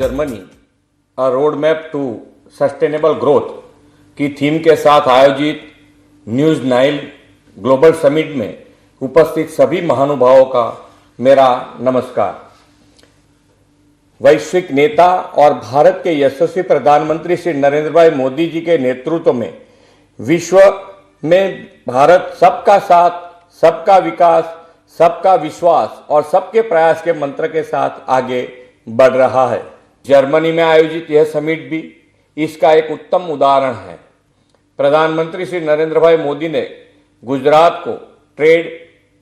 Germany a road map to sustainable growth की theme के साथ आयोजित न्यूज़ 9 ग्लोबल समिट में उपस्थित सभी महानुभावों का मेरा नमस्कार। वैश्विक नेता और भारत के यशस्वी प्रधानमंत्री श्री नरेंद्र भाई मोदी जी के नेतृत्व में विश्व में भारत सबका साथ, सबका विकास, सबका विश्वास और सबके प्रयास के मंत्र के साथ आगे बढ़ रहा है। जर्मनी में आयोजित यह समिट भी इसका एक उत्तम उदाहरण है। प्रधानमंत्री श्री नरेंद्र भाई मोदी ने गुजरात को ट्रेड,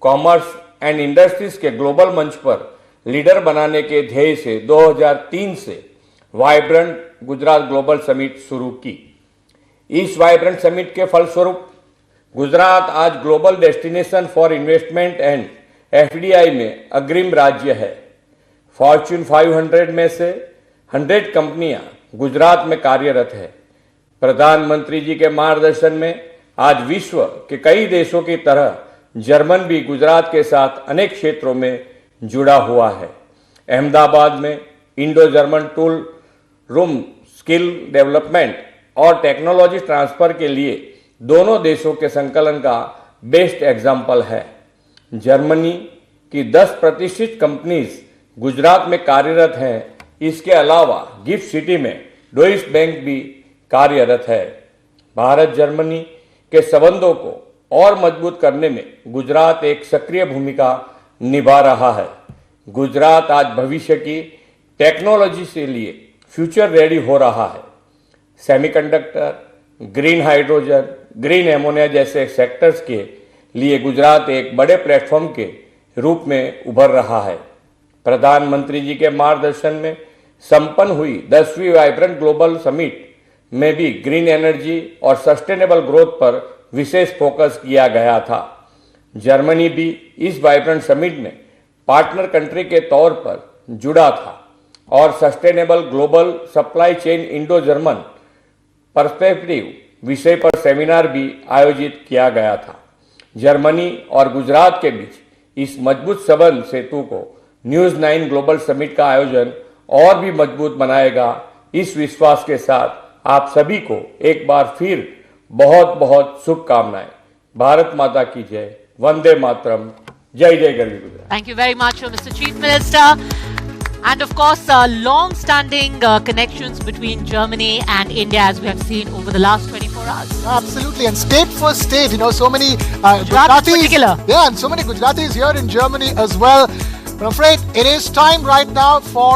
कॉमर्स एंड इंडस्ट्रीज के ग्लोबल मंच पर लीडर बनाने के ध्येय से 2003 से वाइब्रेंट गुजरात ग्लोबल समिट शुरू की। इस वाइब्रेंट समिट के फलस्वरूप गुजरात आज global destination for investment and FDI में अग्रिम राज्य है। फॉर्च्यून 500 में से 100 कंपनियां गुजरात में कार्यरत है। प्रधानमंत्री जी के मार्गदर्शन में आज विश्व के कई देशों की तरह जर्मन भी गुजरात के साथ अनेक क्षेत्रों में जुड़ा हुआ है। अहमदाबाद में Indo German tool room skill development और टेक्नोलॉजी ट्रांसफर के लिए दोनों देशों के संकलन का बेस्ट एग्जाम्पल है। जर्मनी की 10 प्रतिष्ठित कंपनीज गुजरात में कार्यरत हैं। इसके अलावा गिफ्ट सिटी में डॉइश बैंक भी कार्यरत है। भारत जर्मनी के संबंधों को और मजबूत करने में गुजरात एक सक्रिय भूमिका निभा रहा है। गुजरात आज भविष्य की टेक्नोलॉजी से लिए फ्यूचर रेडी हो रहा है। Semiconductor, green hydrogen, green ammonia जैसे सेक्टर्स के लिए गुजरात एक बड़े प्लेटफॉर्म के रूप में उभर रहा है। प्रधानमंत्री जी के मार्गदर्शन में संपन्न हुई 10वीं वाइब्रेंट ग्लोबल समिट में भी ग्रीन एनर्जी और सस्टेनेबल ग्रोथ पर विशेष फोकस किया गया था। जर्मनी भी इस वाइब्रेंट समिट में पार्टनर कंट्री के तौर पर जुड़ा था और sustainable global supply chain Indo German perspective विषय पर सेमिनार भी आयोजित किया गया था। जर्मनी और गुजरात के बीच इस मजबूत संबंध सेतु को न्यूज़ 9 ग्लोबल समिट का आयोजन और भी मजबूत बनाएगा। इस विश्वास के साथ आप सभी को एक बार फिर बहुत बहुत शुभकामनाएं। भारत माता की जय। वंदे मातरम। जय जय Garvi Gujarat. Thank you very much, Mr. Chief Minister. And of course, long-standing connections between Germany and India, as we have seen over the last 24 hours. Absolutely, and state for state, so many Gujaratis, yeah, and so many Gujaratis here in Germany as well. But I'm afraid it is time right now for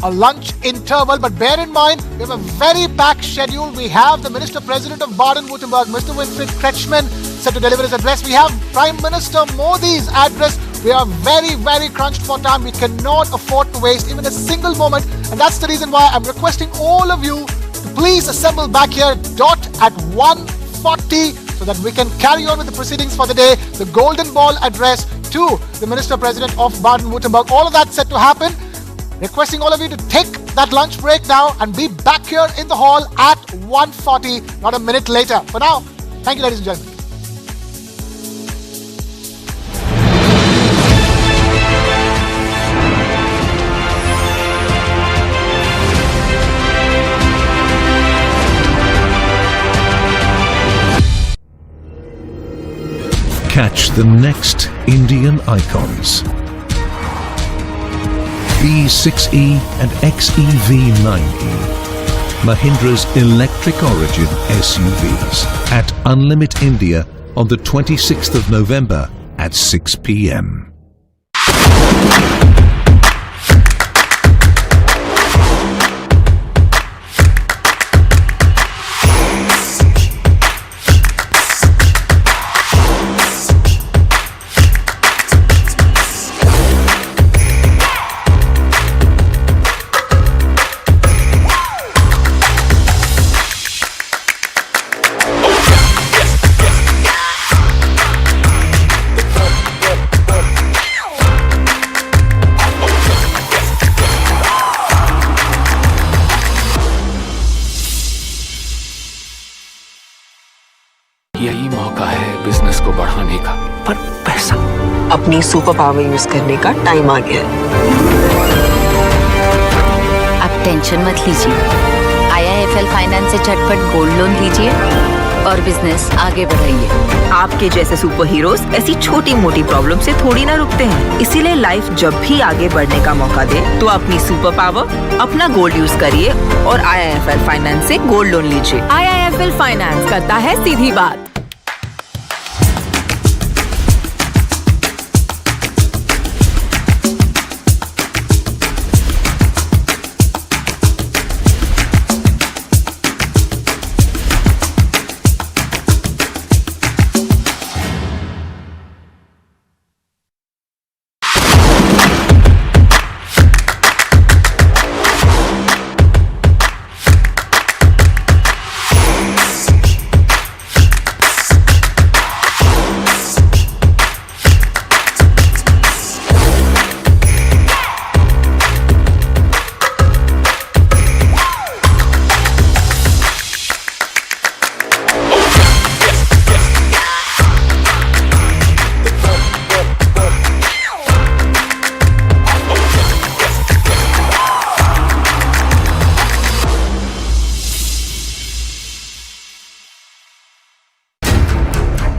a lunch interval. But bear in mind, we have a very packed schedule. We have the Minister President of Baden-Württemberg, Mr. Winfried Kretschmann, set to deliver his address. We have Prime Minister Modi's address. We are very, very crunched for time. We cannot afford to waste even a single moment. And that's the reason why I'm requesting all of you to please assemble back here at 1:40 so that we can carry on with the proceedings for the day. The Golden Ball address to the Minister President of Baden-Württemberg. All of that set to happen. Requesting all of you to take that lunch break now and be back here in the hall at 1:40, not a minute later. For now, thank you, ladies and gentlemen. Catch the next Indian icons. B6E and XEV9E, Mahindra's electric origin SUVs at Unlimit India on the 26th of November at 6 p.m. यही मौका है business को बढ़ाने का। पर पैसा, अपनी super power use करने का टाइम आ गया है। टेंशन मत लीजिए, IIFL फाइनेंस से झटपट गोल्ड लोन लीजिए और बिजनेस आगे बढ़ाइए। आपके जैसे सुपर हीरोज ऐसी छोटी मोटी प्रॉब्लम से थोड़ी ना रुकते हैं, इसीलिए लाइफ जब भी आगे बढ़ने का मौका दे तो अपनी सुपर पावर, अपना गोल्ड यूज करिए और IIFL फाइनेंस से गोल्ड लोन लीजिए। IIFL फाइनेंस करता है सीधी बात।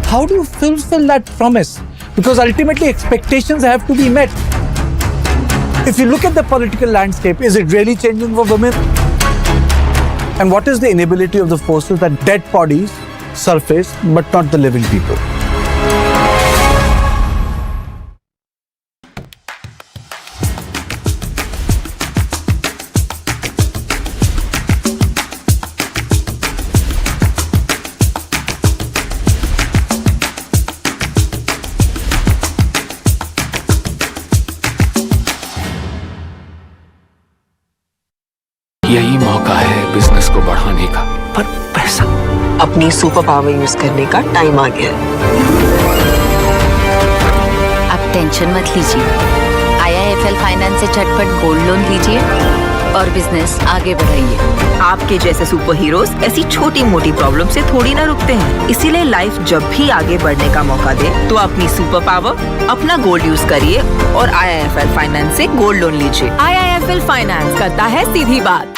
How do you fulfill that promise? Because ultimately expectations have to be met. If you look at the political landscape, is it really changing for women? And what is the inability of the forces that dead bodies surface but not the living people? यही मौका है business को बढ़ाने का। पर पैसा, अपनी super power use करने का टाइम आ गया है। आप टेंशन मत लीजिए, IIFL फाइनेंस से झटपट गोल्ड लोन लीजिए और बिजनेस आगे बढ़ाइए। आपके जैसे सुपर हीरोज ऐसी छोटी मोटी प्रॉब्लम से थोड़ी ना रुकते हैं, इसीलिए लाइफ जब भी आगे बढ़ने का मौका दे तो अपनी सुपर पावर, अपना गोल्ड यूज करिए और IIFL फाइनेंस से गोल्ड लोन लीजिए। IIFL फाइनेंस करता है सीधी बात।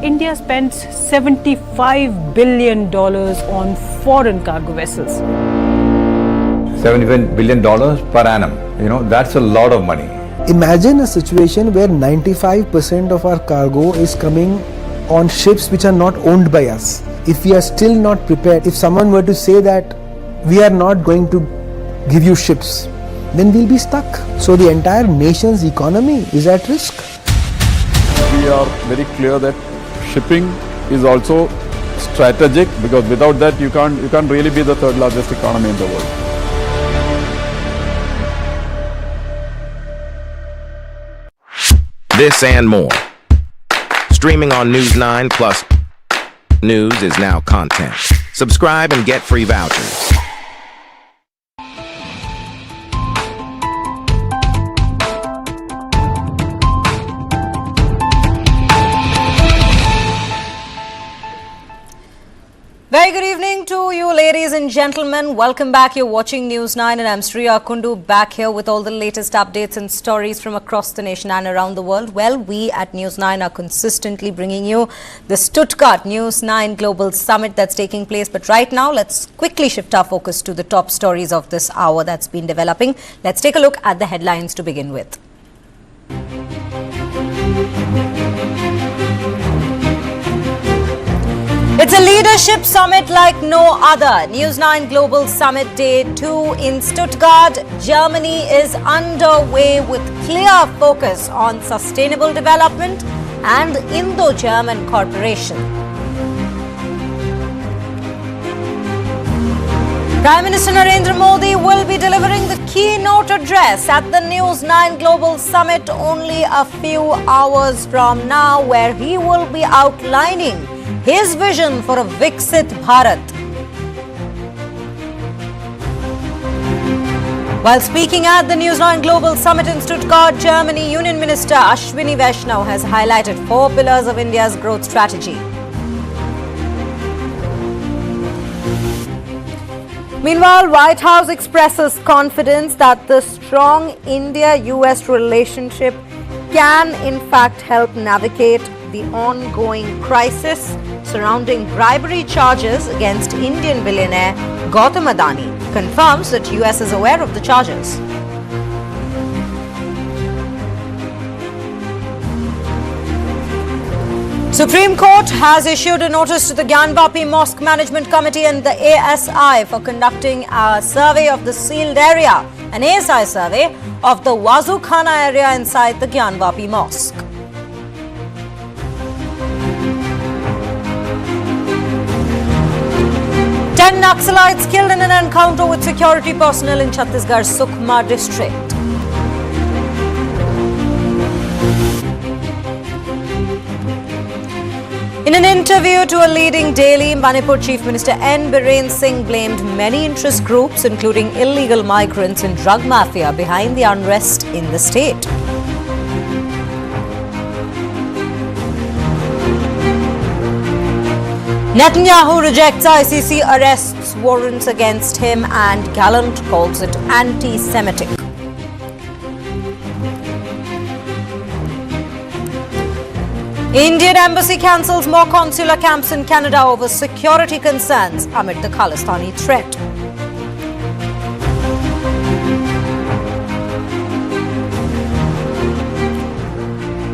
India spends $75 billion on foreign cargo vessels. $75 billion per annum. That's a lot of money. Imagine a situation where 95% of our cargo is coming on ships which are not owned by us. If we are still not prepared, if someone were to say that we are not going to give you ships, then we'll be stuck. So the entire nation's economy is at risk. We are very clear that shipping is also strategic, because without that you can't really be the third largest economy in the world. This and more. Streaming on News9 plus news is now content. Subscribe and get free vouchers. Very good evening to you, ladies and gentlemen. Welcome back. You're watching News9 and I'm Sriya Kundu, back here with all the latest updates and stories from across the nation and around the world. Well, we at News9 are consistently bringing you the Stuttgart News9 Global Summit that's taking place. But right now, let's quickly shift our focus to the top stories of this hour that's been developing. Let's take a look at the headlines to begin with. It's a leadership summit like no other. News9 Global Summit Day 2 in Stuttgart. Germany is underway with clear focus on sustainable development, and the Indo-German Corporation. Prime Minister Narendra Modi will be delivering the keynote address at the News9 Global Summit only a few hours from now, where he will be outlining his vision for a Viksit Bharat. While speaking at the News9 Global Summit in Stuttgart, Germany, Union Minister Ashwini Vaishnaw has highlighted 4 pillars of India's growth strategy. Meanwhile, White House expresses confidence that the strong India-US relationship can in fact help navigate the ongoing crisis surrounding bribery charges against Indian billionaire Gautam Adani. Confirms that US is aware of the charges. Supreme Court has issued a notice to the Gyanvapi Mosque Management Committee and the ASI for conducting a survey of the sealed area, an ASI survey of the Wazu Khana area inside the Gyanvapi Mosque. Ten Naxalites killed in an encounter with security personnel in Chhattisgarh's Sukma district. In an interview to a leading daily, Manipur Chief Minister Biren Singh blamed many interest groups, including illegal migrants and drug mafia, behind the unrest in the state. Netanyahu rejects ICC arrests warrants against him and Gallant calls it anti-Semitic. Indian embassy cancels more consular camps in Canada over security concerns amid the Khalistani threat.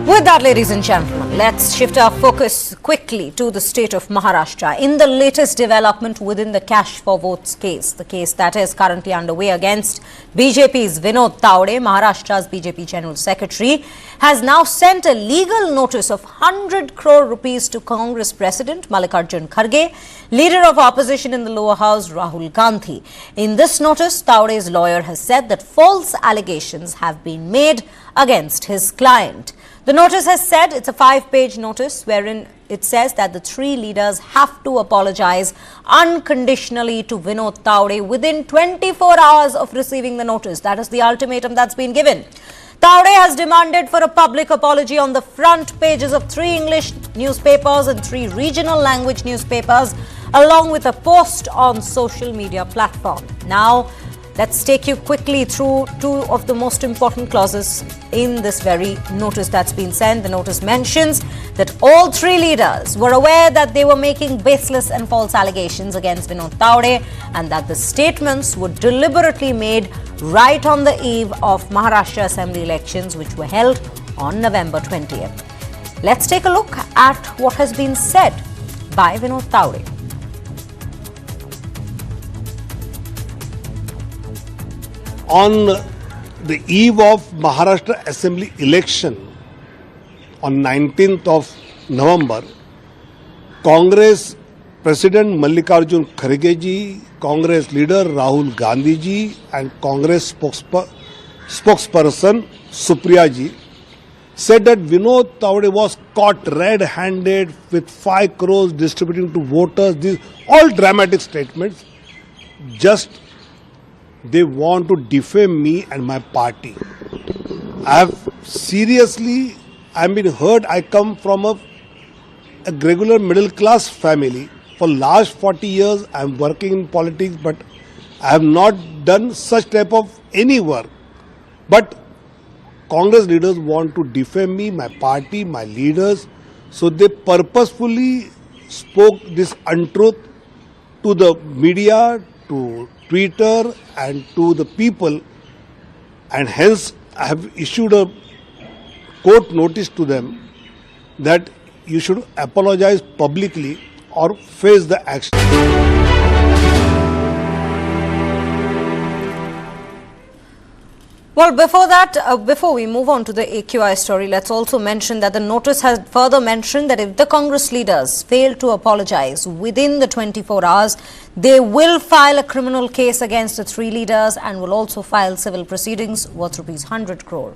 With that, ladies and gentlemen, let's shift our focus quickly to the state of Maharashtra. In the latest development within the Cash for Votes case, the case that is currently underway against BJP's Vinod Tawde, Maharashtra's BJP General Secretary, has now sent a legal notice of 100 crore rupees to Congress President Mallikarjun Kharge, leader of opposition in the lower house Rahul Gandhi. In this notice, Tawde's lawyer has said that false allegations have been made against his client. The notice has said, it's a 5-page notice wherein it says that the 3 leaders have to apologize unconditionally to Vinod Tawde within 24 hours of receiving the notice. That is the ultimatum that's been given. Tawde has demanded for a public apology on the front pages of 3 English newspapers and 3 regional language newspapers, along with a post on social media platform. Now, let's take you quickly through 2 of the most important clauses in this very notice that's been sent. The notice mentions that all 3 leaders were aware that they were making baseless and false allegations against Vinod Tawde and that the statements were deliberately made right on the eve of Maharashtra Assembly elections, which were held on November 20th. Let's take a look at what has been said by Vinod Tawde. On the eve of Maharashtra Assembly election on 19th of November, Congress President Mallikarjun Kharge ji, Congress leader Rahul Gandhi ji and Congress spokesperson Supriya ji said that Vinod Tawde was caught red-handed with 5 crores distributing to voters. These all dramatic statements. Just they want to defame me and my party. I've been heard. I come from a regular middle class family. For last 40 years, I'm working in politics, but I have not done such type of any work. But Congress leaders want to defame me, my party, my leaders. So they purposefully spoke this untruth to the media, to Twitter and to the people, and hence I have issued a court notice to them that you should apologize publicly or face the action. Well, before that, before we move on to the AQI story, let's also mention that the notice has further mentioned that if the Congress leaders fail to apologize within the 24 hours, they will file a criminal case against the three leaders and will also file civil proceedings worth ₹100 crore.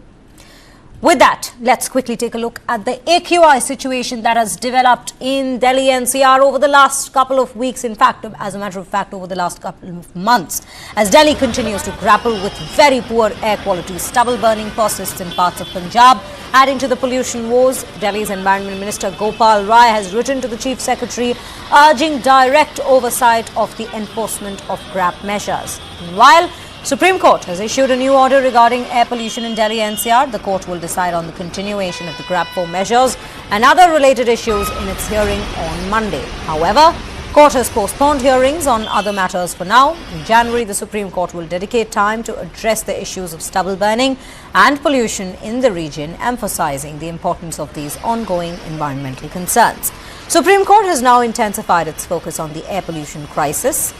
With that, let's quickly take a look at the AQI situation that has developed in Delhi NCR over the last couple of weeks. In fact, as a matter of fact, over the last couple of months, as Delhi continues to grapple with very poor air quality. Stubble burning persists in parts of Punjab, adding to the pollution woes. Delhi's Environment Minister Gopal Rai has written to the Chief Secretary urging direct oversight of the enforcement of GRAP measures. Meanwhile, Supreme Court has issued a new order regarding air pollution in Delhi NCR. The court will decide on the continuation of the GRAP 4 measures and other related issues in its hearing on Monday. However, court has postponed hearings on other matters for now. In January, the Supreme Court will dedicate time to address the issues of stubble burning and pollution in the region, emphasizing the importance of these ongoing environmental concerns. Supreme Court has now intensified its focus on the air pollution crisis.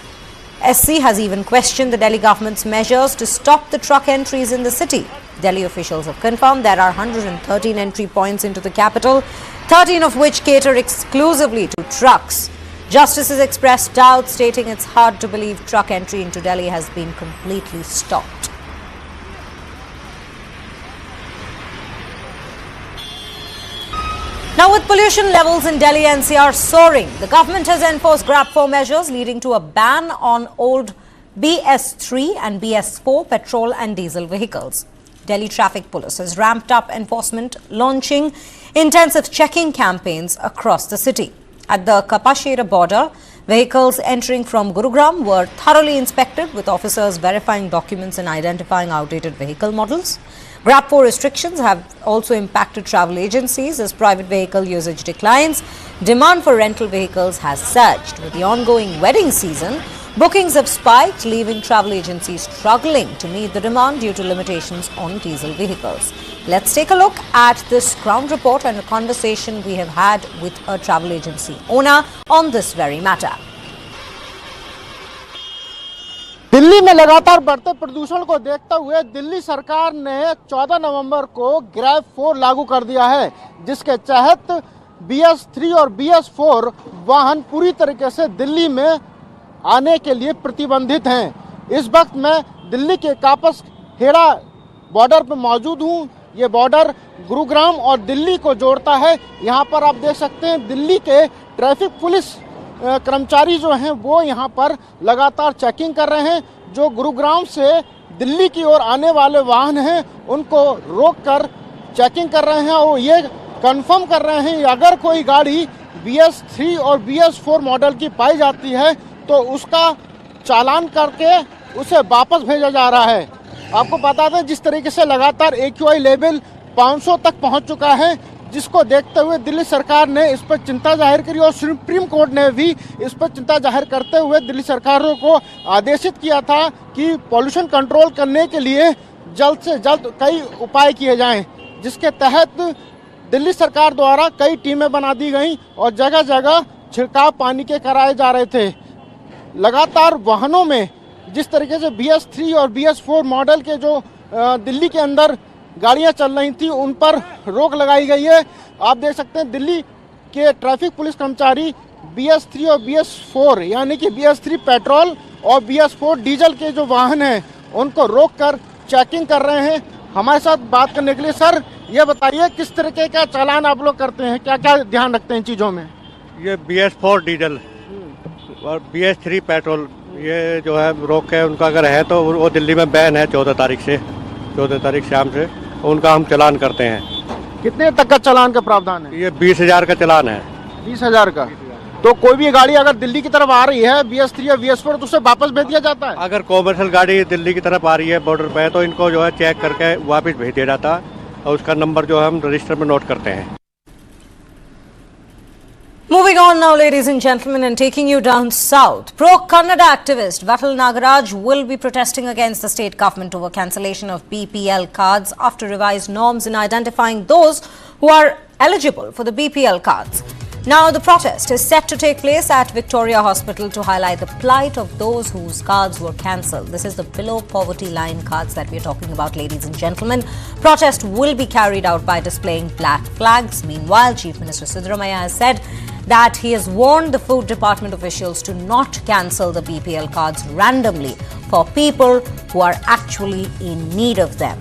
SC has even questioned the Delhi government's measures to stop the truck entries in the city. Delhi officials have confirmed there are 113 entry points into the capital, 13 of which cater exclusively to trucks. Justice has expressed doubt, stating it's hard to believe truck entry into Delhi has been completely stopped. Now, with pollution levels in Delhi NCR soaring, the government has enforced GRAP 4 measures leading to a ban on old BS3 and BS4 petrol and diesel vehicles. Delhi Traffic Police has ramped up enforcement, launching intensive checking campaigns across the city. At the Kapashera border, vehicles entering from Gurugram were thoroughly inspected, with officers verifying documents and identifying outdated vehicle models. GRAP 4 restrictions have also impacted travel agencies as private vehicle usage declines. Demand for rental vehicles has surged. With the ongoing wedding season, bookings have spiked, leaving travel agencies struggling to meet the demand due to limitations on diesel vehicles. Let's take a look at this ground report and a conversation we have had with a travel agency owner on this very matter. Delhi में लगातार बढ़ते प्रदूषण को देखते हुए दिल्ली सरकार ने 14 नवंबर को ग्रैप 4 लागू कर दिया है, जिसके तहत BS3 और BS4 वाहन पूरी तरीके से दिल्ली में आने के लिए प्रतिबंधित हैं। इस वक्त मैं दिल्ली के कापस हेड़ा बॉर्डर पर मौजूद हूं। ये बॉर्डर गुरुग्राम और दिल्ली को जोड़ता है। यहां पर आप देख सकते हैं दिल्ली के ट्रैफिक पुलिस कर्मचारी जो हैं वो यहाँ पर लगातार चेकिंग कर रहे हैं। जो गुरुग्राम से दिल्ली की ओर आने वाले वाहन हैं उनको रोककर चेकिंग कर रहे हैं और ये कंफर्म कर रहे हैं अगर कोई गाड़ी BS3 और BS4 मॉडल की पाई जाती है तो उसका चालान करके उसे वापस भेजा जा रहा है। आपको बता दें जिस तरीके से लगातार AQI लेवल 500 तक पहुँच चुका है, जिसको देखते हुए दिल्ली सरकार ने इस पर चिंता जाहिर करी और सुप्रीम कोर्ट ने भी इस पर चिंता जाहिर करते हुए दिल्ली सरकारों को आदेशित किया था कि पॉल्यूशन कंट्रोल करने के लिए जल्द से जल्द कई उपाय किए जाएं, जिसके तहत दिल्ली सरकार द्वारा कई टीमें बना दी गईं और जगह जगह छिड़काव पानी के कराए जा रहे थे। लगातार वाहनों में जिस तरीके से BS3 और BS4 मॉडल के जो दिल्ली के अंदर गाड़ियां चल रही थी उन पर रोक लगाई गई है। आप देख सकते हैं दिल्ली के ट्रैफिक पुलिस कर्मचारी BS3 और BS4 यानी कि BS3 पेट्रोल और BS4 डीजल के जो वाहन हैं उनको रोककर चेकिंग कर रहे हैं। हमारे साथ बात करने के लिए सर ये बताइए किस तरीके का चालान आप लोग करते हैं, क्या क्या ध्यान रखते हैं चीज़ों में? ये BS4 डीजल और BS3 पेट्रोल ये जो है रोक है उनका अगर है तो वो दिल्ली में बैन है 14 तारीख शाम से उनका हम चालान करते हैं। कितने तक का चालान का प्रावधान है? ये 20,000 का चालान है। 20,000 का? तो कोई भी गाड़ी अगर दिल्ली की तरफ आ रही है BS3 या BS4 तो उसे वापस भेज दिया जाता है? अगर कॉमर्शियल गाड़ी दिल्ली की तरफ आ रही है बॉर्डर पे तो इनको जो है चेक करके वापस भेज दिया जाता है और उसका नंबर जो है हम रजिस्टर में नोट करते हैं। Moving on now, ladies and gentlemen, and taking you down south. Pro-Kannada activist Vatal Nagaraj will be protesting against the state government over cancellation of BPL cards after revised norms in identifying those who are eligible for the BPL cards. Now, the protest is set to take place at Victoria Hospital to highlight the plight of those whose cards were cancelled. This is the below poverty line cards that we're talking about, ladies and gentlemen. Protest will be carried out by displaying black flags. Meanwhile, Chief Minister Siddaramaiah has said that he has warned the food department officials to not cancel the BPL cards randomly for people who are actually in need of them.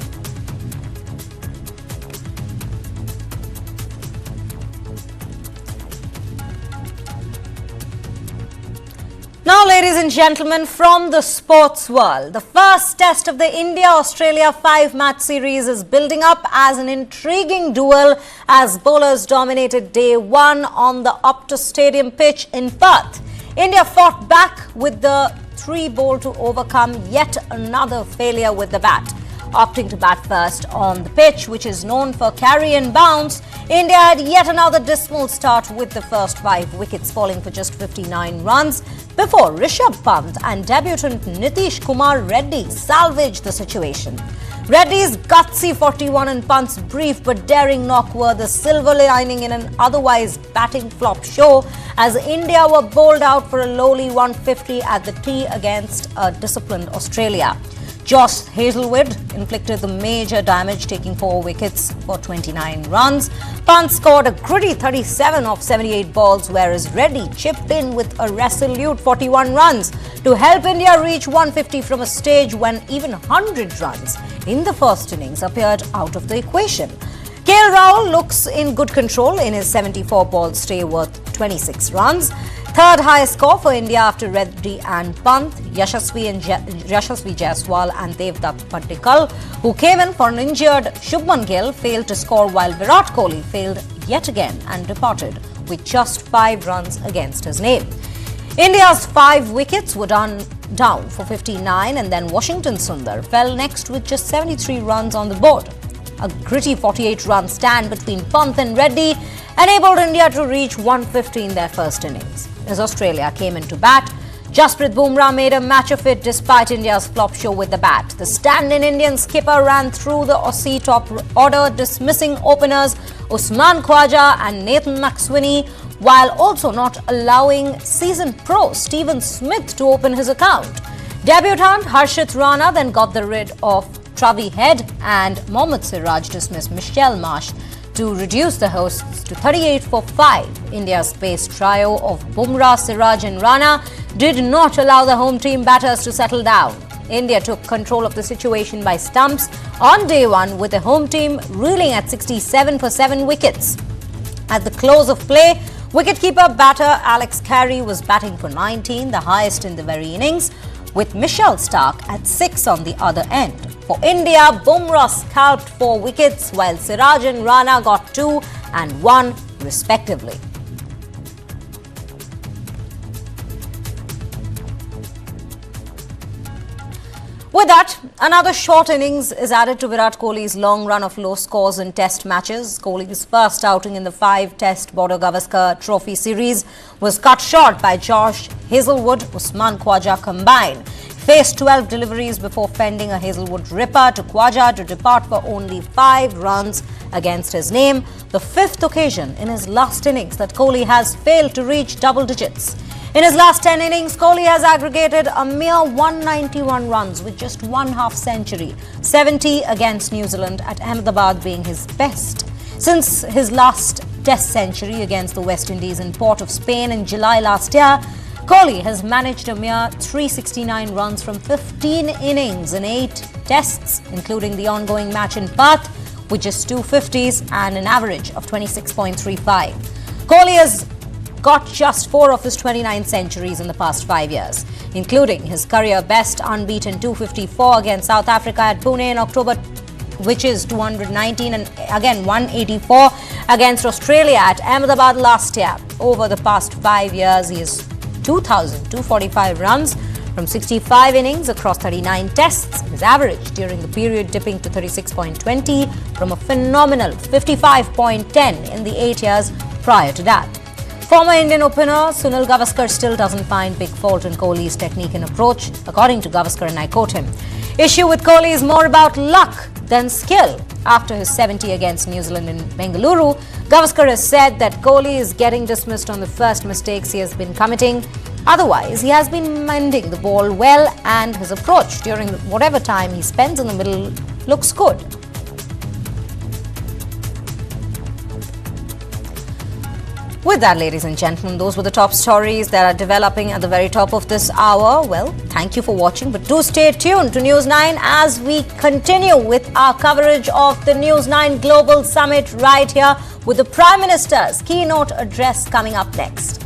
Now, ladies and gentlemen, from the sports world, the first test of the India-Australia 5-match series is building up as an intriguing duel as bowlers dominated day one on the Optus Stadium pitch in Perth. India fought back with the 3-ball to overcome yet another failure with the bat. Opting to bat first on the pitch, which is known for carry and bounce, India had yet another dismal start with the first 5 wickets falling for just 59 runs before Rishabh Pant and debutant Nitish Kumar Reddy salvaged the situation. Reddy's gutsy 41 and Pant's brief but daring knock were the silver lining in an otherwise batting flop show as India were bowled out for a lowly 150 at the tee against a disciplined Australia. Josh Hazlewood inflicted the major damage, taking 4 wickets for 29 runs. Pant scored a gritty 37 off 78 balls, whereas Reddy chipped in with a resolute 41 runs to help India reach 150 from a stage when even 100 runs in the first innings appeared out of the equation. KL Rahul looks in good control in his 74-ball stay worth 26 runs. Third highest score for India after Reddy and Pant, Yashasvi Jaiswal and Devdutt Padikkal, who came in for an injured Shubman Gill, failed to score, while Virat Kohli failed yet again and departed with just 5 runs against his name. India's 5 wickets were down for 59, and then Washington Sundar fell next with just 73 runs on the board. A gritty 48-run stand between Pant and Reddy enabled India to reach 150 in their first innings. As Australia came into bat, Jasprit Bumrah made a match of it despite India's flop show with the bat. The stand-in Indian skipper ran through the Aussie top order, dismissing openers Usman Khwaja and Nathan McSweeney, while also not allowing seasoned pro Stephen Smith to open his account. Debutant Harshit Rana then got the rid of Travis Head, and Mohammad Siraj dismissed Michelle Marsh to reduce the hosts to 38 for 5. India's pace trio of Bumrah, Siraj and Rana did not allow the home team batters to settle down. India took control of the situation by stumps on day one, with the home team reeling at 67 for 7 wickets. At the close of play, wicketkeeper batter Alex Carey was batting for 19, the highest in the very innings, with Michelle Stark at 6 on the other end. For India, Bumrah scalped 4 wickets, while Siraj and Rana got 2 and 1 respectively. With that, another short innings is added to Virat Kohli's long run of low scores in test matches. Kohli's first outing in the 5-test Border Gavaskar Trophy series was cut short by Josh Hazlewood, Usman Khwaja combined. Faced 12 deliveries before fending a Hazlewood ripper to Khwaja to depart for only 5 runs against his name, the 5th occasion in his last innings that Kohli has failed to reach double digits. In his last 10 innings, Kohli has aggregated a mere 191 runs with just 1 half-century, 70 against New Zealand at Ahmedabad being his best. Since his last Test century against the West Indies in Port of Spain in July last year, Kohli has managed a mere 369 runs from 15 innings in 8 tests, including the ongoing match in Perth, with just 2 50s and an average of 26.35. Kohli has got just 4 of his 29 centuries in the past 5 years, including his career best unbeaten 254 against South Africa at Pune in October, which is 219, and again 184 against Australia at Ahmedabad last year. Over the past 5 years, he has 2,245 runs from 65 innings across 39 tests. His average during the period dipping to 36.20 from a phenomenal 55.10 in the 8 years prior to that. Former Indian opener Sunil Gavaskar still doesn't find big fault in Kohli's technique and approach. According to Gavaskar, and I quote him, "Issue with Kohli is more about luck than skill." After his 70 against New Zealand in Bengaluru, Gavaskar has said that Kohli is getting dismissed on the first mistakes he has been committing. Otherwise, he has been mending the ball well, and his approach during whatever time he spends in the middle looks good. With that, ladies and gentlemen, those were the top stories that are developing at the very top of this hour. Well, thank you for watching, but do stay tuned to News 9 as we continue with our coverage of the News 9 Global Summit right here with the Prime Minister's keynote address coming up next.